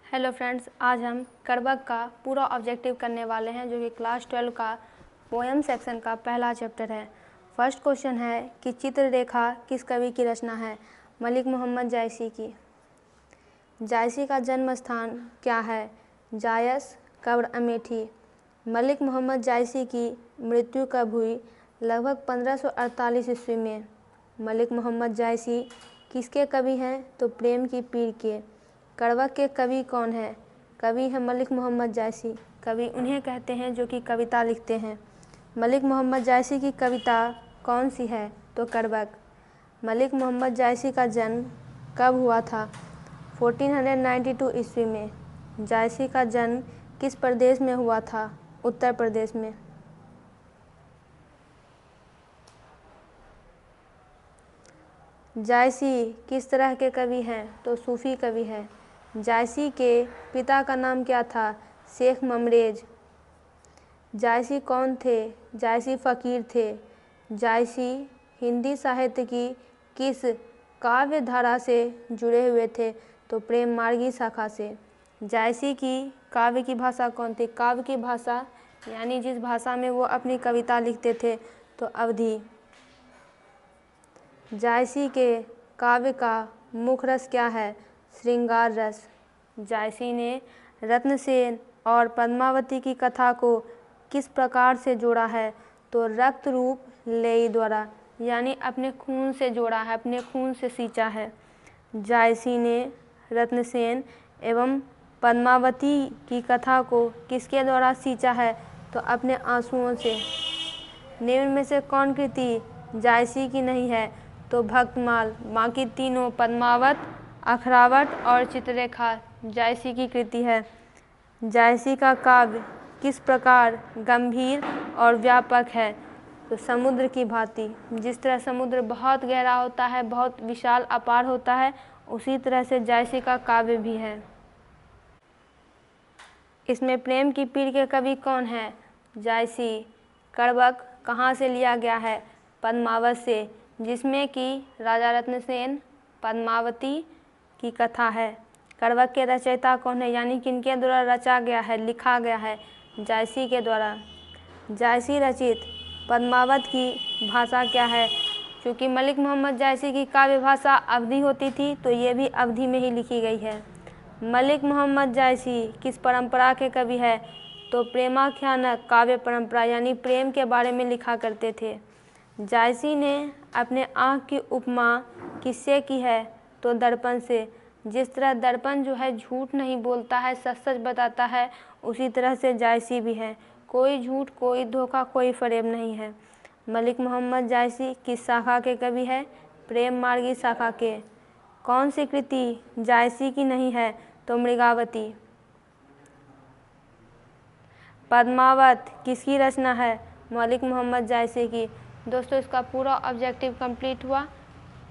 Hello friends, आज हम करबक का पूरा ऑब्जेक्टिव करने वाले हैं जो कि क्लास 12 का पोएम सेक्शन का पहला चैप्टर है। फर्स्ट क्वेश्चन है कि चित्ररेखा किस कवि की रचना है? मलिक मोहम्मद जायसी की। जायसी का जन्म स्थान क्या है? जायस, कब्र अमेठी। मलिक मोहम्मद जायसी की मृत्यु कब हुई? लगभग 1548 ईस्वी में। मलिक मोहम्मद जायसी किसके कवि हैं? तो प्रेम की पीर के। करबक के कवि कौन है? कवि है मलिक मोहम्मद जायसी। कवि उन्हें कहते हैं जो कि कविता लिखते हैं। मलिक मोहम्मद जायसी की कविता कौन सी है? तो करबक। मलिक मोहम्मद जायसी का जन्म कब हुआ था? 1492 ईस्वी में। जायसी का जन्म किस प्रदेश में हुआ था? उत्तर प्रदेश में। जायसी किस तरह के कवि हैं? तो सूफी कवि हैं। जायसी के पिता का नाम क्या था? शेख ममरेज। जायसी कौन थे? जायसी फ़कीर थे। जायसी हिंदी साहित्य की किस काव्य धारा से जुड़े हुए थे? तो प्रेम मार्गी शाखा से। जायसी की काव्य की भाषा कौन थी? काव्य की भाषा यानी जिस भाषा में वो अपनी कविता लिखते थे तो अवधी। जायसी के काव्य का मुख्य रस क्या है? श्रृंगार रस। जायसी ने रत्नसेन और पद्मावती की कथा को किस प्रकार से जोड़ा है? तो रक्त रूप लेई द्वारा, यानी अपने खून से जोड़ा है, अपने खून से सींचा है। जायसी ने रत्नसेन एवं पद्मावती की कथा को किसके द्वारा सींचा है? तो अपने आंसुओं से। निम्न में से कौन कृति जायसी की नहीं है? तो भक्तमाल। बाकी तीनों पद्मावत, अखरावट और चित्ररेखा जायसी की कृति है। जायसी का काव्य किस प्रकार गंभीर और व्यापक है? तो समुद्र की भांति। जिस तरह समुद्र बहुत गहरा होता है, बहुत विशाल अपार होता है, उसी तरह से जायसी का काव्य भी है। इसमें प्रेम की पीर के कवि कौन है? जायसी। करबक कहाँ से लिया गया है? पद्मावत से, जिसमें कि राजा रत्नसेन पद्मावती की कथा है। करबक के रचयिता कौन है, यानी किनके द्वारा रचा गया है, लिखा गया है? जायसी के द्वारा। जायसी रचित पद्मावत की भाषा क्या है? क्योंकि मलिक मोहम्मद जायसी की काव्य भाषा अवधी होती थी तो ये भी अवधी में ही लिखी गई है। मलिक मोहम्मद जायसी किस परंपरा के कवि है? तो प्रेमाख्यानक काव्य परंपरा, यानी प्रेम के बारे में लिखा करते थे। जायसी ने अपने आँख की उपमा किससे की है? तो दर्पण से। जिस तरह दर्पण जो है झूठ नहीं बोलता है, सच सच बताता है, उसी तरह से जायसी भी है। कोई झूठ, कोई धोखा, कोई फरेब नहीं है। मलिक मोहम्मद जायसी किस शाखा के कवि है? प्रेम मार्गी शाखा के। कौन सी कृति जायसी की नहीं है? तो मृगावती। पद्मावत किसकी रचना है? मलिक मोहम्मद जायसी की। दोस्तों, इसका पूरा ऑब्जेक्टिव कंप्लीट हुआ।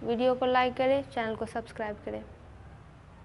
वीडियो को लाइक करें, चैनल को सब्सक्राइब करें।